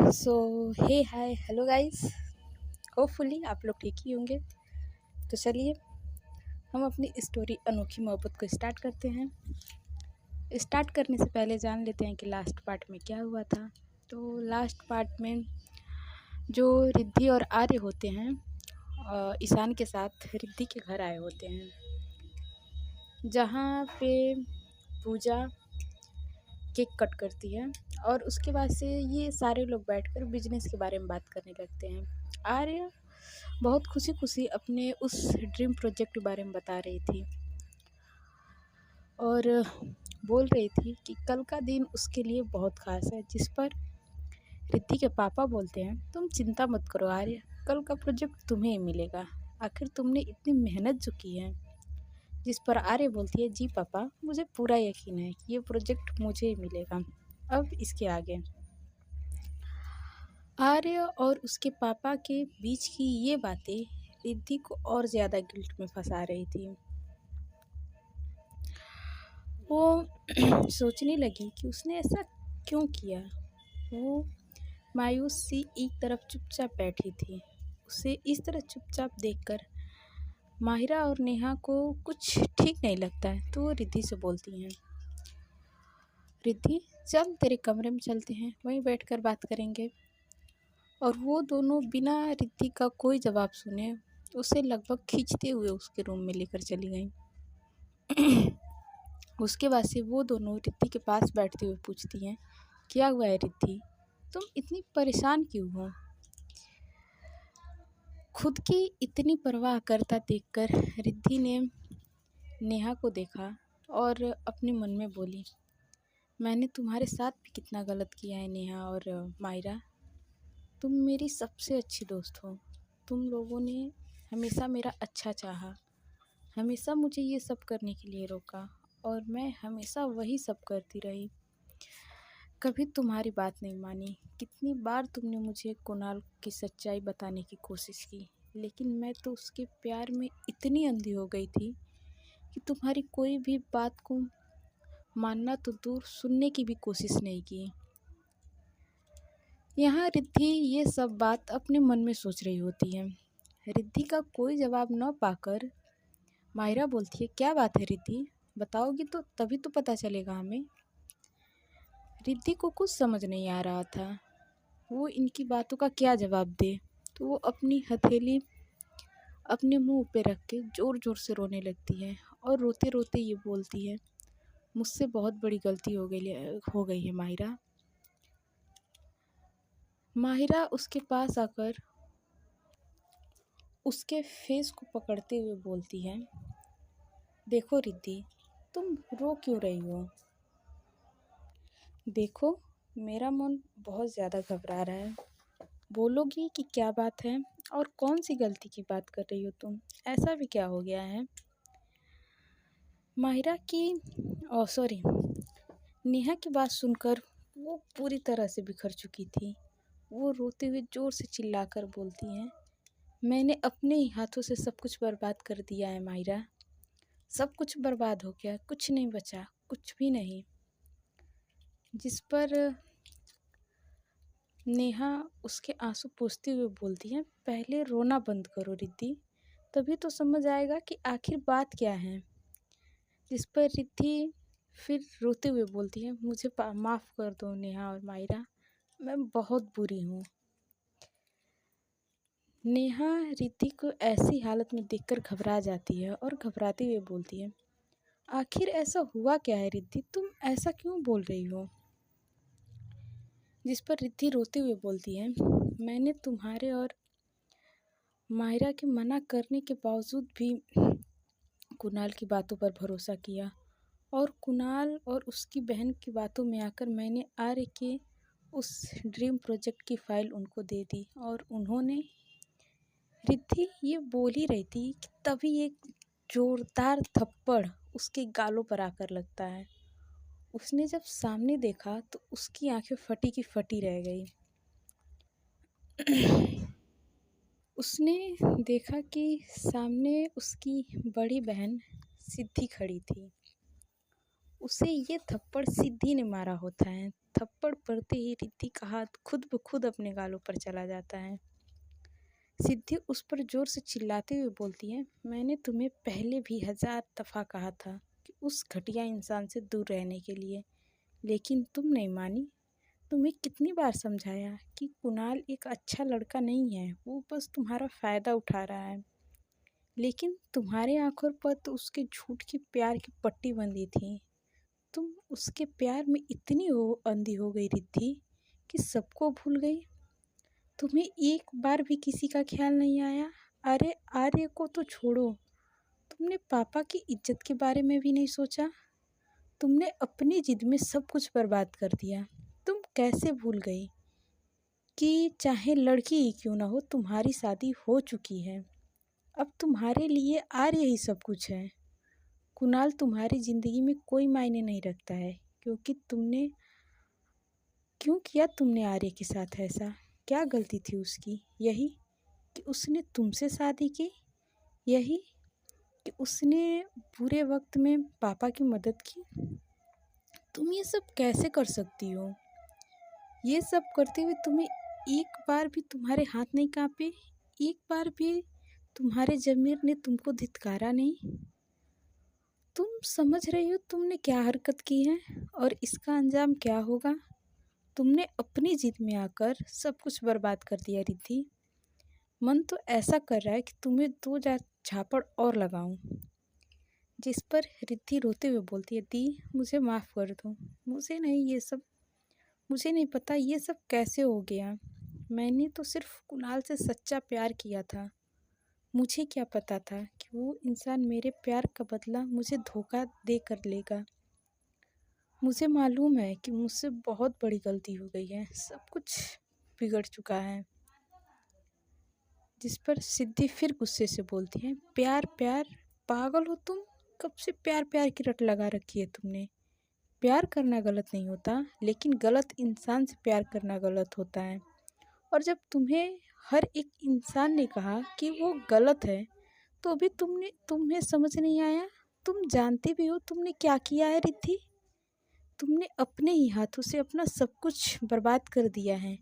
सो हे hi hello guys. Hopefully आप लोग ठीक ही होंगे। तो चलिए हम अपनी स्टोरी अनोखी मोहब्बत को स्टार्ट करते हैं। स्टार्ट करने से पहले जान लेते हैं कि लास्ट पार्ट में क्या हुआ था। तो लास्ट पार्ट में जो रिद्धि और आर्य होते हैं ईशान के साथ रिद्धि के घर आए होते हैं, जहाँ पे पूजा केक कट करती है और उसके बाद से ये सारे लोग बैठकर बिजनेस के बारे में बात करने लगते हैं। आर्य बहुत खुशी खुशी अपने उस ड्रीम प्रोजेक्ट के बारे में बता रही थी और बोल रही थी कि कल का दिन उसके लिए बहुत ख़ास है, जिस पर रिद्धि के पापा बोलते हैं, तुम चिंता मत करो आर्य, कल का प्रोजेक्ट तुम्हें ही मिलेगा। आखिर तुमने इतनी मेहनत जो की है। जिस पर आर्य बोलती है, जी पापा, मुझे पूरा यकीन है कि ये प्रोजेक्ट मुझे ही मिलेगा। अब इसके आगे आर्य और उसके पापा के बीच की ये बातें रिद्धि को और ज़्यादा गिल्ट में फंसा रही थी। वो सोचने लगी कि उसने ऐसा क्यों किया। वो मायूस सी एक तरफ चुपचाप बैठी थी। उसे इस तरह चुपचाप देखकर माहिरा और नेहा को कुछ ठीक नहीं लगता है, तो वो रिद्धि से बोलती हैं, रिद्धि चल तेरे कमरे में चलते हैं, वहीं बैठकर बात करेंगे। और वो दोनों बिना रिद्धि का कोई जवाब सुने उसे लगभग खींचते हुए उसके रूम में लेकर चली गई। उसके बाद से वो दोनों रिद्धि के पास बैठते हुए पूछती हैं, क्या हुआ है रिद्धि, तुम इतनी परेशान क्यों हो। खुद की इतनी परवाह करता देखकर रिद्धि ने नेहा को देखा और अपने मन में बोली, मैंने तुम्हारे साथ भी कितना गलत किया है नेहा और मायरा। तुम मेरी सबसे अच्छी दोस्त हो। तुम लोगों ने हमेशा मेरा अच्छा चाहा, हमेशा मुझे ये सब करने के लिए रोका और मैं हमेशा वही सब करती रही। कभी तुम्हारी बात नहीं मानी। कितनी बार तुमने मुझे कुणाल की सच्चाई बताने की कोशिश की, लेकिन मैं तो उसके प्यार में इतनी अंधी हो गई थी कि तुम्हारी कोई भी बात को मानना तो दूर, सुनने की भी कोशिश नहीं की। यहाँ रिद्धि ये सब बात अपने मन में सोच रही होती है। रिद्धि का कोई जवाब न पाकर मायरा बोलती है, क्या बात है रिद्धि, बताओगी तो तभी तो पता चलेगा हमें। रिद्धि को कुछ समझ नहीं आ रहा था, वो इनकी बातों का क्या जवाब दे। तो वो अपनी हथेली अपने मुंह पे रख के ज़ोर ज़ोर से रोने लगती है और रोते रोते ये बोलती है, मुझसे बहुत बड़ी गलती हो गई है माहिरा। माहिरा उसके पास आकर उसके फेस को पकड़ते हुए बोलती है, देखो रिद्धि, तुम रो क्यों रही हो। देखो मेरा मन बहुत ज़्यादा घबरा रहा है। बोलोगी कि क्या बात है और कौन सी गलती की बात कर रही हो तुम, ऐसा भी क्या हो गया है। माहिरा की सॉरी नेहा की बात सुनकर वो पूरी तरह से बिखर चुकी थी। वो रोते हुए ज़ोर से चिल्लाकर बोलती हैं, मैंने अपने ही हाथों से सब कुछ बर्बाद कर दिया है माहिरा। सब कुछ बर्बाद हो गया, कुछ नहीं बचा, कुछ भी नहीं। जिस पर नेहा उसके आंसू पोंछते हुए बोलती है, पहले रोना बंद करो रिद्धि, तभी तो समझ आएगा कि आखिर बात क्या है। जिस पर रिद्धि फिर रोते हुए बोलती है, मुझे माफ़ कर दो नेहा और मायरा, मैं बहुत बुरी हूँ। नेहा रिद्धि को ऐसी हालत में देखकर घबरा जाती है और घबराते हुए बोलती है, आखिर ऐसा हुआ क्या है रिद्धि, तुम ऐसा क्यों बोल रही हो। जिस पर रिद्धि रोते हुए बोलती है, मैंने तुम्हारे और मायरा के मना करने के बावजूद भी कुणाल की बातों पर भरोसा किया और कुणाल और उसकी बहन की बातों में आकर मैंने आर्य के उस ड्रीम प्रोजेक्ट की फाइल उनको दे दी और उन्होंने। रिद्धि ये बोल ही रही थी कि तभी एक जोरदार थप्पड़ उसके गालों पर आकर लगता है। उसने जब सामने देखा तो उसकी आंखें फटी की फटी रह गई। उसने देखा कि सामने उसकी बड़ी बहन सिद्धि खड़ी थी उसे ये थप्पड़ सिद्धि ने मारा होता है। थप्पड़ पड़ते ही रिद्धि का हाथ खुद ब खुद अपने गालों पर चला जाता है। सिद्धि उस पर जोर से चिल्लाते हुए बोलती है, मैंने तुम्हें पहले भी 1000 दफ़ा कहा था कि उस घटिया इंसान से दूर रहने के लिए, लेकिन तुम नहीं मानी। तुम्हें कितनी बार समझाया कि कुणाल एक अच्छा लड़का नहीं है, वो बस तुम्हारा फ़ायदा उठा रहा है। लेकिन तुम्हारे आंखों पर तो उसके झूठ की प्यार की पट्टी बंधी थी। तुम उसके प्यार में इतनी अंधी हो गई रिद्धि कि सबको भूल गई। तुम्हें एक बार भी किसी का ख्याल नहीं आया। अरे आर्य को तो छोड़ो, तुमने पापा की इज्जत के बारे में भी नहीं सोचा। तुमने अपनी जिद में सब कुछ बर्बाद कर दिया। तुम कैसे भूल गई कि चाहे लड़की ही क्यों ना हो, तुम्हारी शादी हो चुकी है। अब तुम्हारे लिए आर्य ही सब कुछ है। कुणाल तुम्हारी ज़िंदगी में कोई मायने नहीं रखता है, क्योंकि क्यों किया तुमने आर्य के साथ ऐसा? क्या गलती थी उसकी? यही कि उसने तुमसे शादी की? यही कि उसने बुरे वक्त में पापा की मदद की? तुम ये सब कैसे कर सकती हो? ये सब करते हुए तुम्हें एक बार भी तुम्हारे हाथ नहीं कांपे? एक बार भी तुम्हारे ज़मीर ने तुमको धिक्कारा नहीं? तुम समझ रही हो तुमने क्या हरकत की है और इसका अंजाम क्या होगा? तुमने अपनी जिद में आकर सब कुछ बर्बाद कर दिया रिद्धि। मन तो ऐसा कर रहा है कि तुम्हें 2 झापड़ और लगाऊं। जिस पर रिद्धि रोते हुए बोलती है, दी मुझे माफ़ कर दो। मुझे नहीं पता ये सब कैसे हो गया। मैंने तो सिर्फ कुणाल से सच्चा प्यार किया था। मुझे क्या पता था कि वो इंसान मेरे प्यार का बदला मुझे धोखा दे कर लेगा। मुझे मालूम है कि मुझसे बहुत बड़ी गलती हो गई है। सब कुछ बिगड़ चुका है। जिस पर सिद्धि फिर गुस्से से बोलती है, प्यार प्यार, पागल हो तुम? कब से प्यार प्यार की रट लगा रखी है तुमने? प्यार करना गलत नहीं होता, लेकिन गलत इंसान से प्यार करना गलत होता है। और जब तुम्हें हर एक इंसान ने कहा कि वो गलत है, तो भी तुम्हें समझ नहीं आया। तुम जानते भी हो तुमने क्या किया है रिद्धि। तुमने अपने ही हाथों से अपना सब कुछ बर्बाद कर दिया है।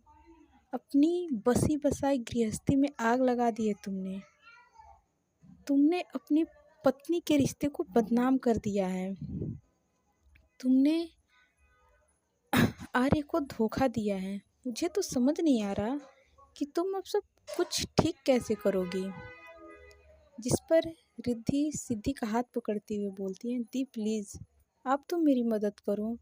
अपनी बसी बसाई गृहस्थी में आग लगा दी है तुमने। तुमने अपनी पत्नी के रिश्ते को बदनाम कर दिया है। तुमने आर्य को धोखा दिया है। मुझे तो समझ नहीं आ रहा कि तुम अब सब कुछ ठीक कैसे करोगी। जिस पर रिद्धि सिद्धि का हाथ पकड़ते हुए बोलती है, दी प्लीज़ आप तो मेरी मदद करो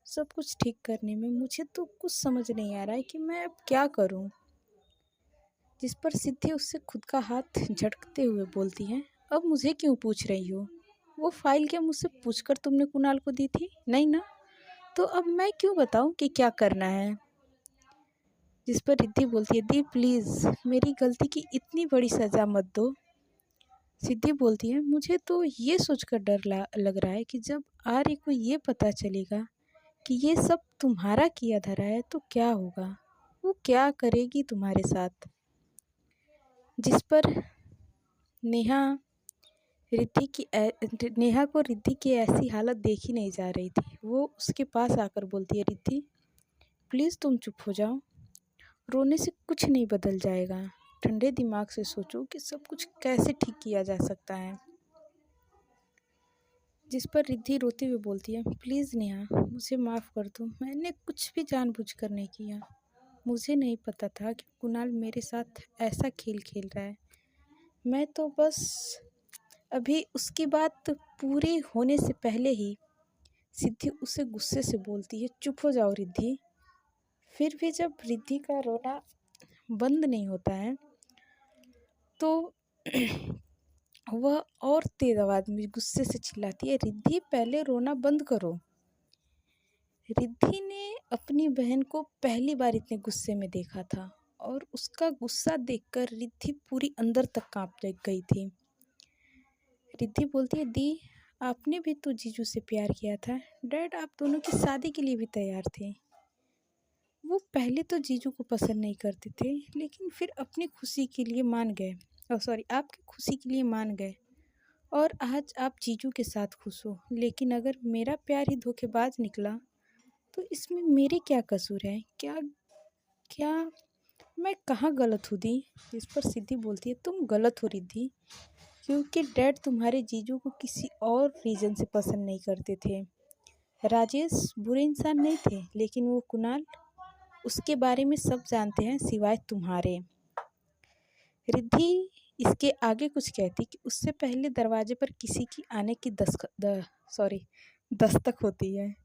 सब कुछ ठीक करने में। मुझे तो कुछ समझ नहीं आ रहा है कि मैं अब क्या करूं। जिस पर सिद्धि उससे खुद का हाथ झटकते हुए बोलती है, अब मुझे क्यों पूछ रही हो? वो फाइल क्या मुझसे पूछकर तुमने कुणाल को दी थी? नहीं ना? तो अब मैं क्यों बताऊं कि क्या करना है? जिस पर रिद्धि बोलती है, दी प्लीज़ मेरी गलती की इतनी बड़ी सज़ा मत दो। सिद्धि बोलती है, मुझे तो ये सोचकर लग रहा है कि जब आर्य को ये पता चलेगा कि ये सब तुम्हारा किया धरा है तो क्या होगा। वो क्या करेगी तुम्हारे साथ। जिस पर नेहा नेहा को रिद्धि की ऐसी हालत देखी नहीं जा रही थी। वो उसके पास आकर बोलती है, रिद्धि प्लीज़ तुम चुप हो जाओ। रोने से कुछ नहीं बदल जाएगा। ठंडे दिमाग से सोचो कि सब कुछ कैसे ठीक किया जा सकता है। जिस पर रिद्धि रोते हुए बोलती है, प्लीज़ नेहा मुझे माफ़ कर दो। मैंने कुछ भी जानबूझकर नहीं किया। मुझे नहीं पता था कि कुणाल मेरे साथ ऐसा खेल खेल रहा है। मैं तो बस अभी उसकी बात पूरी होने से पहले ही सिद्धि उसे गुस्से से बोलती है, चुप हो जाओ रिद्धि। फिर भी जब रिद्धि का रोना बंद नहीं होता है तो वह और तेज आवाज़ में गुस्से से चिल्लाती है, रिद्धि पहले रोना बंद करो। रिद्धि ने अपनी बहन को पहली बार इतने गुस्से में देखा था और उसका गुस्सा देखकर रिद्धि पूरी अंदर तक कांप गई थी। रिद्धि बोलती है, दी आपने भी तो जीजू से प्यार किया था। डैड आप दोनों की शादी के लिए भी तैयार थे। वो पहले तो जीजू को पसंद नहीं करते थे, लेकिन फिर अपनी खुशी के लिए मान गए। आपकी खुशी के लिए मान गए। और आज आप जीजू के साथ खुश हो, लेकिन अगर मेरा प्यार ही धोखेबाज निकला तो इसमें मेरी क्या कसूर है? क्या क्या मैं कहाँ गलत हूँ दी? इस पर सिद्धि बोलती है, तुम गलत हो रिद्धि, क्योंकि डैड तुम्हारे जीजू को किसी और रीज़न से पसंद नहीं करते थे। राजेश बुरे इंसान नहीं थे, लेकिन वो कुणाल, उसके बारे में सब जानते हैं सिवाय तुम्हारे। रिद्धि इसके आगे कुछ कहती कि उससे पहले दरवाजे पर किसी की आने की दस्तक होती है।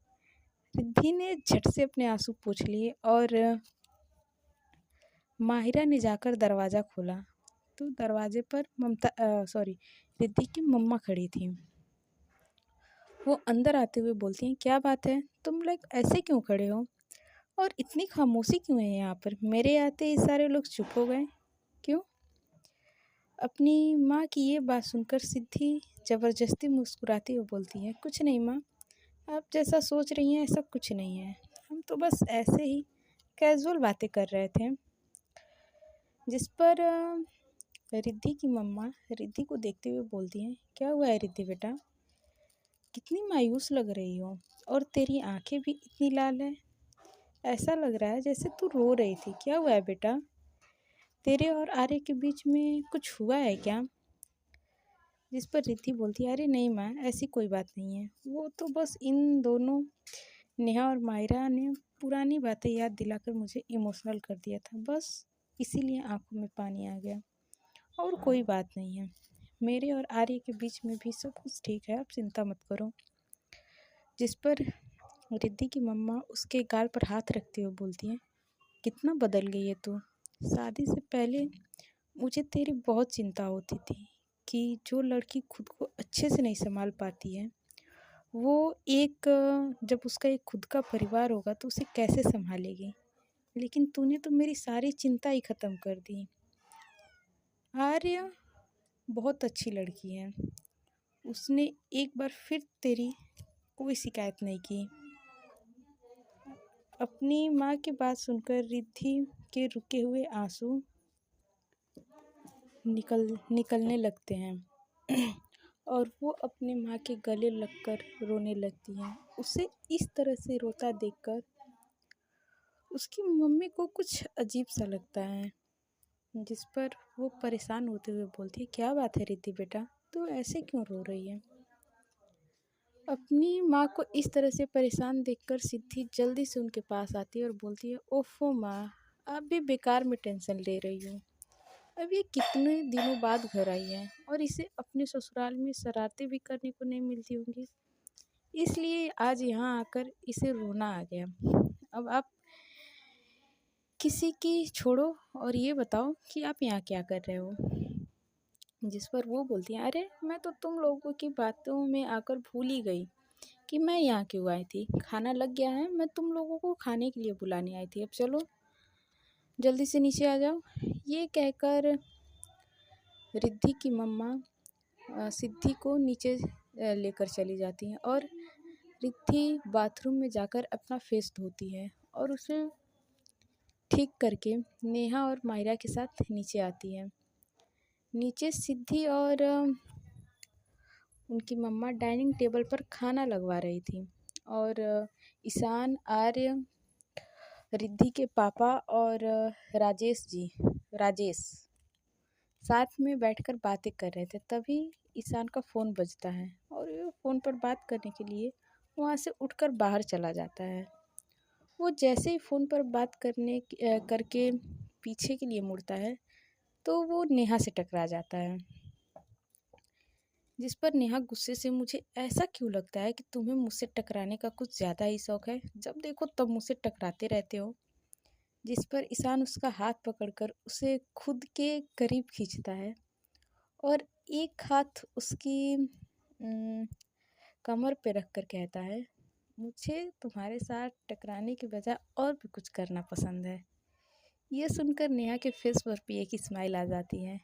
रिद्धि ने झट से अपने आंसू पोंछ लिए और माहिरा ने जाकर दरवाज़ा खोला तो दरवाजे पर रिद्धि की मम्मा खड़ी थी। वो अंदर आते हुए बोलती हैं, क्या बात है, तुम लोग ऐसे क्यों खड़े हो और इतनी खामोशी क्यों है यहाँ पर? मेरे आते ही सारे लोग चुप हो गए, क्यों? अपनी माँ की ये बात सुनकर सिद्धि ज़बरदस्ती मुस्कुराती हुई बोलती है, कुछ नहीं माँ, आप जैसा सोच रही हैं ऐसा कुछ नहीं है, हम तो बस ऐसे ही कैजुअल बातें कर रहे थे। जिस पर रिद्धि की मम्मा रिद्धि को देखते हुए बोलती हैं, क्या हुआ है रिद्धि बेटा, कितनी मायूस लग रही हो और तेरी आंखें भी इतनी लाल है, ऐसा लग रहा है जैसे तू रो रही थी, क्या हुआ है बेटा? तेरे और आर्य के बीच में कुछ हुआ है क्या? जिस पर रिद्धि बोलती है, अरे नहीं माँ, ऐसी कोई बात नहीं है, वो तो बस इन दोनों नेहा और मायरा ने पुरानी बातें याद दिलाकर मुझे इमोशनल कर दिया था, बस इसीलिए आंखों में पानी आ गया, और कोई बात नहीं है। मेरे और आर्य के बीच में भी सब कुछ ठीक है, आप चिंता मत करो। जिस पर रिद्धि की मम्मा उसके गाल पर हाथ रखते हुए बोलती हैं, कितना बदल गई है तू, शादी से पहले मुझे तेरी बहुत चिंता होती थी कि जो लड़की खुद को अच्छे से नहीं संभाल पाती है वो जब उसका एक खुद का परिवार होगा तो उसे कैसे संभालेगी, लेकिन तूने तो मेरी सारी चिंता ही ख़त्म कर दी। आर्य बहुत अच्छी लड़की है, उसने एक बार फिर तेरी कोई शिकायत नहीं की। अपनी माँ की बात सुनकर रिद्धि के रुके हुए आंसू निकलने लगते हैं और वो अपनी माँ के गले लगकर रोने लगती हैं। उसे इस तरह से रोता देखकर उसकी मम्मी को कुछ अजीब सा लगता है, जिस पर वो परेशान होते हुए बोलती है, क्या बात है रिद्धि बेटा, तू ऐसे क्यों रो रही है? अपनी माँ को इस तरह से परेशान देखकर सिद्धि जल्दी से उनके पास आती है और बोलती है, ओफो माँ, आप भी बेकार में टेंशन ले रही हो, अब ये कितने दिनों बाद घर आई है और इसे अपने ससुराल में शरारतें भी करने को नहीं मिलती होंगी, इसलिए आज यहाँ आकर इसे रोना आ गया। अब आप किसी की छोड़ो और ये बताओ कि आप यहाँ क्या कर रहे हो? जिस पर वो बोलती है, अरे मैं तो तुम लोगों की बातों में आकर भूल ही गई कि मैं यहाँ क्यों आई थी, खाना लग गया है, मैं तुम लोगों को खाने के लिए बुलाने आई थी, अब चलो जल्दी से नीचे आ जाओ। ये कहकर रिद्धि की मम्मा सिद्धि को नीचे लेकर चली जाती हैं और रिद्धि बाथरूम में जाकर अपना फेस धोती है और उसे ठीक करके नेहा और मायरा के साथ नीचे आती है। नीचे सिद्धि और उनकी मम्मा डाइनिंग टेबल पर खाना लगवा रही थी और ईशान, आर्य, रिद्धि के पापा और राजेश साथ में बैठकर बातें कर रहे थे। तभी ईशान का फ़ोन बजता है और वो फ़ोन पर बात करने के लिए वहाँ से उठकर बाहर चला जाता है। वो जैसे ही फ़ोन पर बात करके पीछे के लिए मुड़ता है तो वो नेहा से टकरा जाता है। जिस पर नेहा गुस्से से, मुझे ऐसा क्यों लगता है कि तुम्हें मुझसे टकराने का कुछ ज़्यादा ही शौक है, जब देखो तब मुझसे टकराते रहते हो। जिस पर ईशान उसका हाथ पकड़कर उसे खुद के करीब खींचता है और एक हाथ उसकी कमर पे रख कर कहता है, मुझे तुम्हारे साथ टकराने के बजाय और भी कुछ करना पसंद है। ये सुनकर नेहा के फेस पर भी एक स्माइल आ जाती है,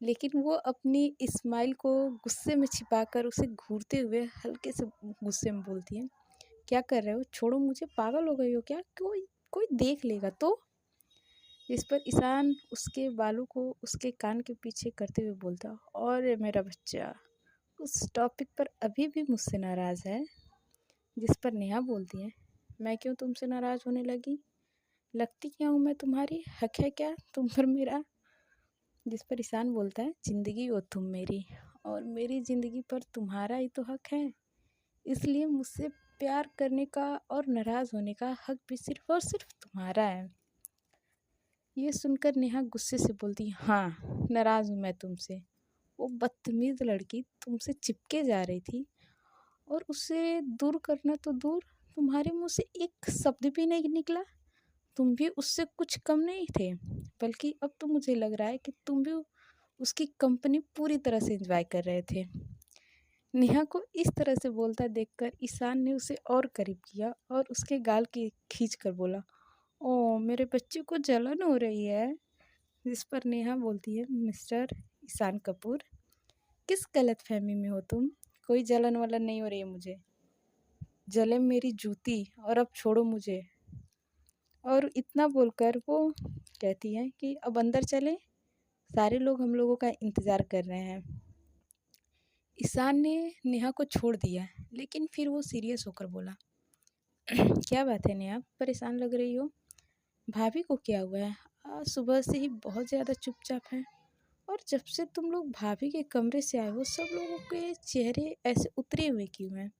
लेकिन वो अपनी स्माइल को गुस्से में छिपाकर उसे घूरते हुए हल्के से गुस्से में बोलती है, क्या कर रहे हो, छोड़ो मुझे, पागल हो गई हो क्या, कोई कोई देख लेगा तो? इस पर ईशान उसके बालों को उसके कान के पीछे करते हुए बोलता, और मेरा बच्चा, उस टॉपिक पर अभी भी मुझसे नाराज़ है। जिस पर नेहा बोलती है, मैं क्यों तुमसे नाराज़ होने लगी? लगती क्या हूँ मैं तुम्हारी? हक है क्या तुम पर मेरा? जिस पर ईशान बोलता है, ज़िंदगी हो तुम मेरी और मेरी ज़िंदगी पर तुम्हारा ही तो हक है। इसलिए मुझसे प्यार करने का और नाराज़ होने का हक भी सिर्फ और सिर्फ तुम्हारा है। ये सुनकर नेहा गुस्से से बोलती, हाँ नाराज़ हूँ मैं तुमसे। वो बदतमीज़ लड़की तुमसे चिपके जा रही थी और उसे दूर करना तो दूर, तुम्हारे मुंह से एक शब्द भी नहीं निकला। तुम भी उससे कुछ कम नहीं थे, बल्कि अब तो मुझे लग रहा है कि तुम भी उसकी कंपनी पूरी तरह से एंजॉय कर रहे थे। नेहा को इस तरह से बोलता देखकर ईशान ने उसे और करीब किया और उसके गाल की खींच कर बोला, ओ मेरे बच्चे को जलन हो रही है। जिस पर नेहा बोलती है, मिस्टर ईशान कपूर, किस गलतफहमी में हो तुम? कोई जलन वलन नहीं हो रही है मुझे। जले मेरी जूती और अब छोड़ो मुझे। और इतना बोलकर वो कहती है कि अब अंदर चलें, सारे लोग हम लोगों का इंतज़ार कर रहे हैं। ईशान ने नेहा को छोड़ दिया, लेकिन फिर वो सीरियस होकर बोला, क्या बात है नेहा, परेशान लग रही हो? भाभी को क्या हुआ है? आज सुबह से ही बहुत ज़्यादा चुपचाप है। और जब से तुम लोग भाभी के कमरे से आए हो, सब लोगों के चेहरे ऐसे उतरे हुए क्यों हैं?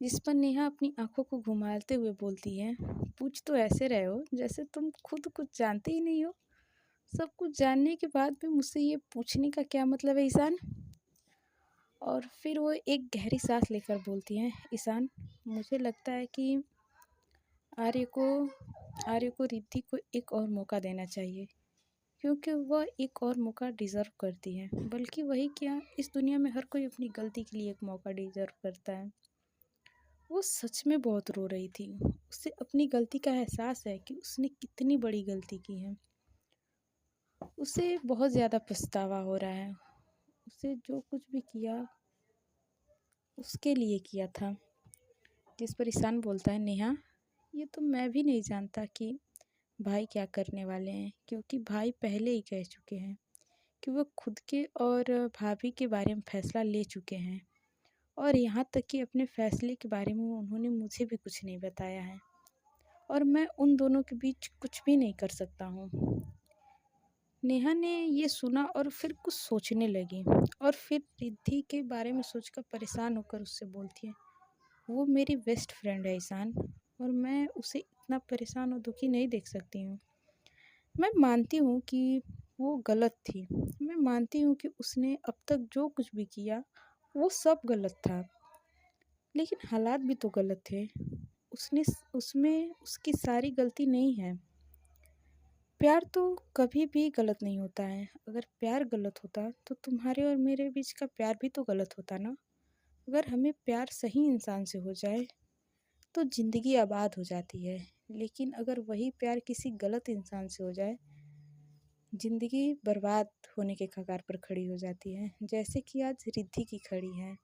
जिस पर नेहा अपनी आंखों को घुमाते हुए बोलती है, पूछ तो ऐसे रहे हो जैसे तुम खुद कुछ जानते ही नहीं हो। सब कुछ जानने के बाद भी मुझसे ये पूछने का क्या मतलब है ईशान? और फिर वो एक गहरी सांस लेकर बोलती है, ईशान मुझे लगता है कि आर्य को आर्य को रिद्धि को एक और मौका देना चाहिए, क्योंकि वह एक और मौका डिज़र्व करती है। बल्कि वही क्या, इस दुनिया में हर कोई अपनी गलती के लिए एक मौका डिज़र्व करता है। वो सच में बहुत रो रही थी। उसे अपनी गलती का एहसास है कि उसने कितनी बड़ी गलती की है। उसे बहुत ज़्यादा पछतावा हो रहा है। उसे जो कुछ भी किया उसके लिए किया था। जिस पर ईशान बोलता है, नेहा ये तो मैं भी नहीं जानता कि भाई क्या करने वाले हैं, क्योंकि भाई पहले ही कह चुके हैं कि वो खुद के और भाभी के बारे में फ़ैसला ले चुके हैं। और यहाँ तक कि अपने फ़ैसले के बारे में उन्होंने मुझे भी कुछ नहीं बताया है, और मैं उन दोनों के बीच कुछ भी नहीं कर सकता हूँ। नेहा ने ये सुना और फिर कुछ सोचने लगी, और फिर रिद्धि के बारे में सोचकर परेशान होकर उससे बोलती है, वो मेरी बेस्ट फ्रेंड है ईशान, और मैं उसे इतना परेशान और दुखी नहीं देख सकती हूँ। मैं मानती हूँ कि वो गलत थी। मैं मानती हूँ कि उसने अब तक जो कुछ भी किया वो सब गलत था, लेकिन हालात भी तो गलत थे। उसने उसमें उसकी सारी गलती नहीं है। प्यार तो कभी भी गलत नहीं होता है। अगर प्यार गलत होता तो तुम्हारे और मेरे बीच का प्यार भी तो गलत होता ना। अगर हमें प्यार सही इंसान से हो जाए तो ज़िंदगी आबाद हो जाती है, लेकिन अगर वही प्यार किसी गलत इंसान से हो जाए, ज़िंदगी बर्बाद होने के कगार पर खड़ी हो जाती है, जैसे कि आज रिद्धि की खड़ी है।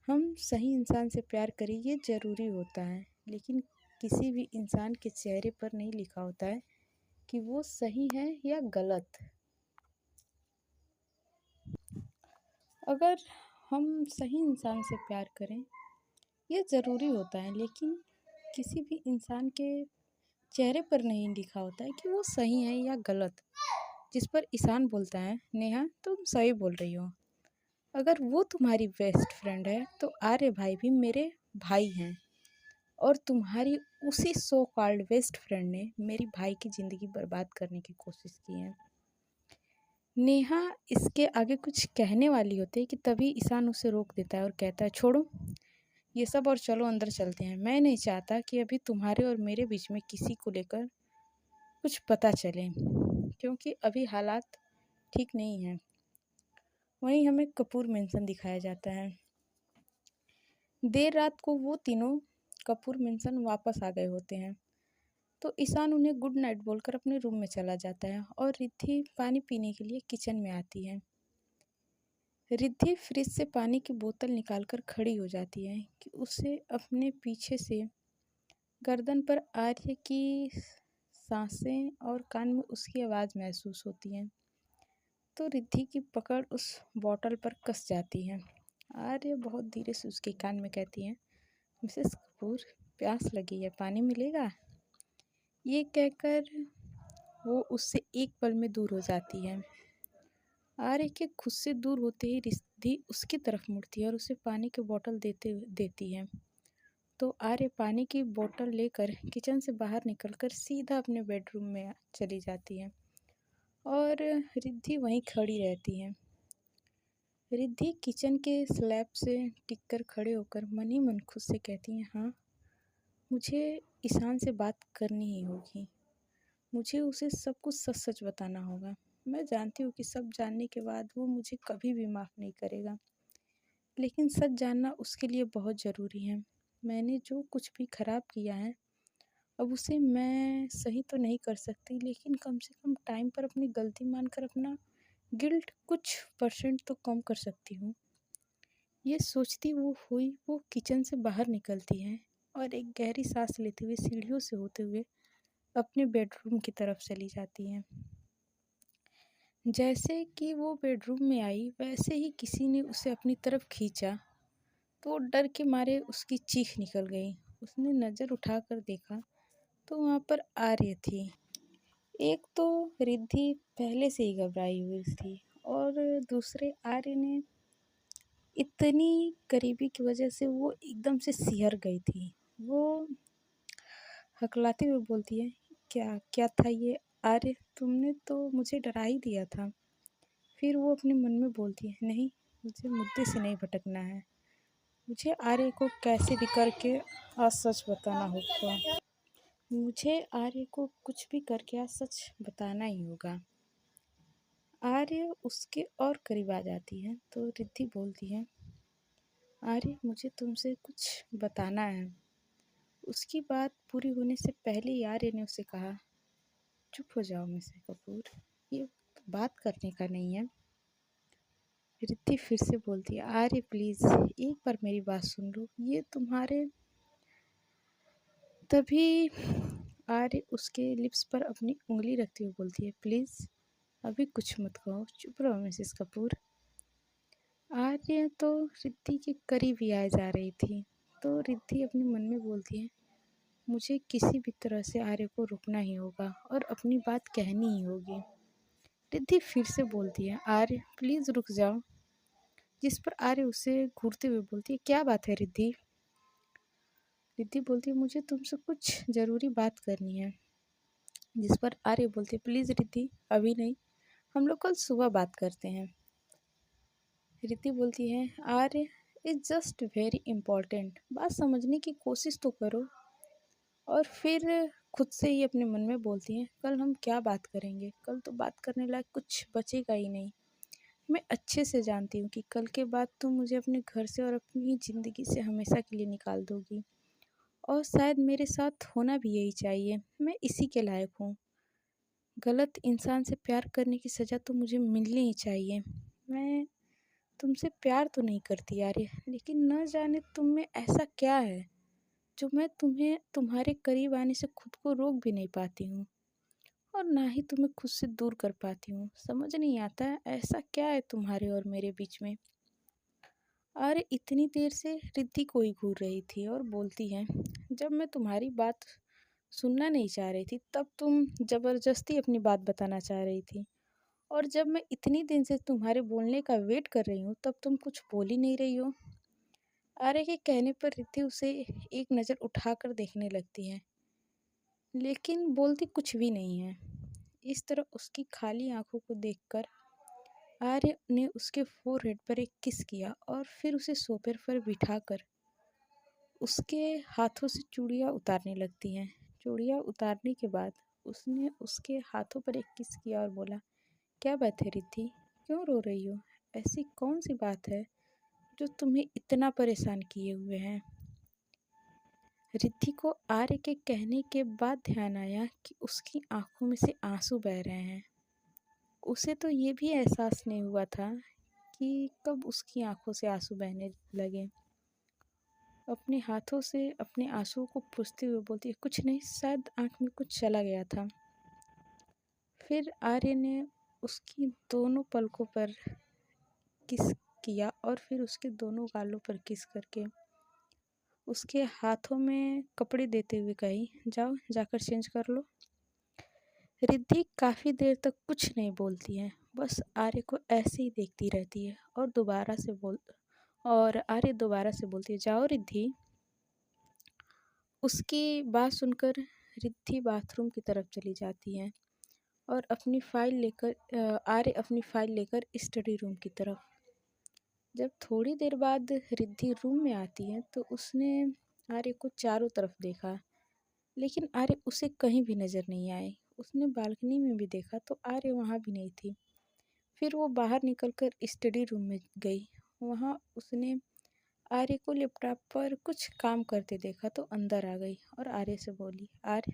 हम सही इंसान से प्यार करें ये ज़रूरी होता है, लेकिन किसी भी इंसान के चेहरे पर नहीं लिखा होता है कि वो सही है या गलत। अगर हम सही इंसान से प्यार करें ये ज़रूरी होता है, लेकिन किसी भी इंसान के चेहरे पर नहीं लिखा होता है कि वो सही है या गलत। जिस पर ईशान बोलता है, नेहा तुम सही बोल रही हो। अगर वो तुम्हारी बेस्ट फ्रेंड है तो आर्य भाई भी मेरे भाई हैं, और तुम्हारी उसी सो कॉल्ड बेस्ट फ्रेंड ने मेरी भाई की ज़िंदगी बर्बाद करने की कोशिश की है। नेहा इसके आगे कुछ कहने वाली होती है कि तभी ईशान उसे रोक देता है और कहता है, छोड़ो ये सब और चलो अंदर चलते हैं। मैं नहीं चाहता कि अभी तुम्हारे और मेरे बीच में किसी को लेकर कुछ पता चले, क्योंकि अभी हालात ठीक नहीं हैं। वहीं हमें कपूर मेंशन दिखाया जाता है। देर रात को वो तीनों कपूर मेंशन वापस आ गए होते हैं, तो ईशान उन्हें गुड नाइट बोलकर अपने रूम में चला जाता है और रिद्धि पानी पीने के लिए किचन में आती है। रिद्धि फ्रिज से पानी की बोतल निकालकर खड़ी हो जाती है कि उसे अपने पीछे से गर्दन पर आर्य की सांसें और कान में उसकी आवाज़ महसूस होती है। तो रिद्धि की पकड़ उस बॉटल पर कस जाती है। आर्य बहुत धीरे से उसके कान में कहती है, मिसेस कपूर, प्यास लगी है, पानी मिलेगा? ये कहकर वो उससे एक पल में दूर हो जाती है। आर्य के खुद से दूर होते ही रिद्धि उसकी तरफ मुड़ती है और उसे पानी की बोतल देती है। तो आर्य पानी की बोतल लेकर किचन से बाहर निकलकर सीधा अपने बेडरूम में चली जाती है और रिद्धि वहीं खड़ी रहती है। रिद्धि किचन के स्लैब से टिककर खड़े होकर मन ही मन खुद से कहती है, हाँ, मुझे ईशान से बात करनी ही होगी। मुझे उसे सब कुछ सच-सच बताना होगा। मैं जानती हूँ कि सब जानने के बाद वो मुझे कभी भी माफ़ नहीं करेगा, लेकिन सच जानना उसके लिए बहुत ज़रूरी है। मैंने जो कुछ भी खराब किया है, अब उसे मैं सही तो नहीं कर सकती, लेकिन कम से कम टाइम पर अपनी गलती मानकर अपना गिल्ट कुछ परसेंट तो कम कर सकती हूँ। ये सोचती वो किचन से बाहर निकलती है और एक गहरी सांस लेते हुए सीढ़ियों से होते हुए अपने बेडरूम की तरफ चली जाती है। जैसे कि वो बेडरूम में आई, वैसे ही किसी ने उसे अपनी तरफ खींचा, तो वो डर के मारे उसकी चीख निकल गई। उसने नज़र उठाकर देखा, तो वहाँ पर आर्य थी। एक तो रिद्धि पहले से ही घबराई हुई थी और दूसरे आर्य ने इतनी करीबी की वजह से वो एकदम से सिहर गई थी। वो हकलाते हुए बोलती है, क्या क्या था ये आर्य? तुमने तो मुझे डरा ही दिया था। फिर वो अपने मन में बोलती है, नहीं, मुझे मुद्दे से नहीं भटकना है। मुझे आर्य को कैसे भी करके आज सच बताना होगा। मुझे आर्य को कुछ भी करके आज सच बताना ही होगा। आर्य उसके और करीब आ जाती है तो रिद्धि बोलती है, आर्य, मुझे तुमसे कुछ बताना है। उसकी बात पूरी होने से पहले ही आर्य ने उसे कहा, चुप हो जाओ मिस्टर कपूर, ये बात करने का नहीं है। रिद्धि फिर से बोलती है, आर्य प्लीज़ एक बार मेरी बात सुन लो, ये तुम्हारे। तभी आर्य उसके लिप्स पर अपनी उंगली रखती हुई बोलती है, प्लीज़ अभी कुछ मत कहो, चुप रहो मिसेस कपूर। आर्य तो रिद्धि के करीब ही आए जा रही थी, तो रिद्धि अपने मन में बोलती है, मुझे किसी भी तरह से आर्य को रोकना ही होगा और अपनी बात कहनी ही होगी। रिद्धि फिर से बोलती है, आर्य प्लीज़ रुक जाओ। जिस पर आर्य उसे घूरते हुए बोलती है, क्या बात है रिद्धि? रिद्धि बोलती है, मुझे तुमसे कुछ ज़रूरी बात करनी है। जिस पर आर्य बोलते हैं, प्लीज़ रिद्धि, अभी नहीं, हम लोग कल सुबह बात करते हैं। रिद्धि बोलती है, आर्य इज़ जस्ट वेरी इम्पोर्टेंट, बात समझने की कोशिश तो करो। और फिर खुद से ही अपने मन में बोलती हैं, कल हम क्या बात करेंगे? कल तो बात करने लायक कुछ बचेगा ही नहीं। मैं अच्छे से जानती हूँ कि कल के बाद तुम मुझे अपने घर से और अपनी ज़िंदगी से हमेशा के लिए निकाल दोगी और शायद मेरे साथ होना भी यही चाहिए। मैं इसी के लायक हूँ। गलत इंसान से प्यार करने की सज़ा तो मुझे मिलनी ही चाहिए। मैं तुमसे प्यार तो नहीं करती आर्य, लेकिन न जाने तुम में ऐसा क्या है जो मैं तुम्हें तुम्हारे करीब आने से खुद को रोक भी नहीं पाती हूँ और ना ही तुम्हें खुद से दूर कर पाती हूँ। समझ नहीं आता है ऐसा क्या है तुम्हारे और मेरे बीच में। अरे इतनी देर से रिद्धि को ही घूर रही थी और बोलती है, जब मैं तुम्हारी बात सुनना नहीं चाह रही थी तब तुम ज़बरदस्ती अपनी बात बताना चाह रही थी, और जब मैं इतनी दिन से तुम्हारे बोलने का वेट कर रही हूँ तब तुम कुछ बोल ही नहीं रही हो। आर्य के कहने पर रिद्धि उसे एक नज़र उठाकर देखने लगती है, लेकिन बोलती कुछ भी नहीं है। इस तरह उसकी खाली आंखों को देखकर आर्य ने उसके फोरहेड पर एक किस किया और फिर उसे सोफे पर बिठाकर उसके हाथों से चूड़ियाँ उतारने लगती हैं। चूड़ियाँ उतारने के बाद उसने उसके हाथों पर एक किस किया और बोला, क्या बात है रिद्धि, क्यों रो रही हो? ऐसी कौन सी बात है जो तुम्हें इतना परेशान किए हुए हैं? रिद्धि को आर्य के कहने के बाद ध्यान आया कि उसकी आंखों में से आंसू बह रहे हैं। उसे तो ये भी एहसास नहीं हुआ था कि कब उसकी आंखों से आंसू बहने लगे। अपने हाथों से अपने आंसुओं को पोंछते हुए बोलती है, कुछ नहीं, शायद आंख में कुछ चला गया था। फिर आर्य ने उसकी दोनों पलकों पर किस किया और फिर उसके दोनों गालों पर किस करके उसके हाथों में कपड़े देते हुए कही, जाओ जाकर चेंज कर लो। रिद्धि काफ़ी देर तक कुछ नहीं बोलती है, बस आर्य को ऐसे ही देखती रहती है और आर्य दोबारा से बोलती है, जाओ रिद्धि। उसकी बात सुनकर रिद्धि बाथरूम की तरफ चली जाती है और आर्य अपनी फाइल लेकर स्टडी रूम की तरफ। जब थोड़ी देर बाद रिद्धि रूम में आती है तो उसने आर्य को चारों तरफ देखा, लेकिन आर्य उसे कहीं भी नज़र नहीं आए। उसने बालकनी में भी देखा तो आर्य वहाँ भी नहीं थी। फिर वो बाहर निकलकर स्टडी रूम में गई। वहाँ उसने आर्य को लैपटॉप पर कुछ काम करते देखा तो अंदर आ गई और आर्य से बोली, आर्य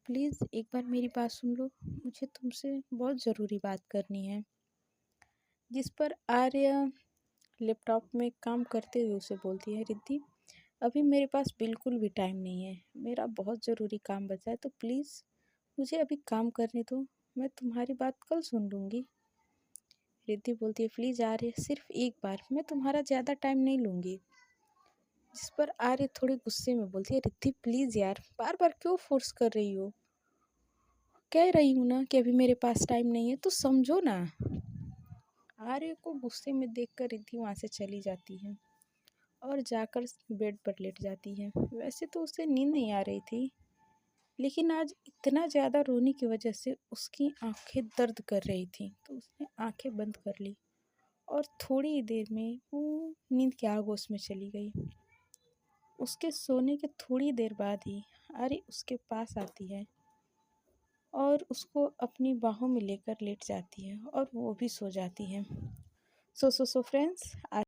प्लीज़ एक बार मेरी बात सुन लो, मुझे तुमसे बहुत ज़रूरी बात करनी है। जिस पर आर्य लैपटॉप में काम करते हुए उसे बोलती है, रिद्धि अभी मेरे पास बिल्कुल भी टाइम नहीं है, मेरा बहुत ज़रूरी काम बचा है, तो प्लीज़ मुझे अभी काम करने दो, मैं तुम्हारी बात कल सुन लूँगी। रिद्धि बोलती है, प्लीज़ आर्य सिर्फ एक बार, मैं तुम्हारा ज़्यादा टाइम नहीं लूँगी। जिस पर आर्य थोड़े गुस्से में बोलती है, रिद्धि प्लीज़ यार, बार बार क्यों फोर्स कर रही हो, कह रही हूँ ना कि अभी मेरे पास टाइम नहीं है, तो समझो ना। आर्य को गुस्से में देखकर रिद्धि वहाँ से चली जाती है और जाकर बेड पर लेट जाती है। वैसे तो उसे नींद नहीं आ रही थी, लेकिन आज इतना ज़्यादा रोने की वजह से उसकी आंखें दर्द कर रही थी, तो उसने आंखें बंद कर ली और थोड़ी ही देर में वो नींद के आगोश में चली गई। उसके सोने के थोड़ी देर बाद ही आर्य उसके पास आती है और उसको अपनी बाहों में लेकर लेट जाती है और वो भी सो जाती है। So friends,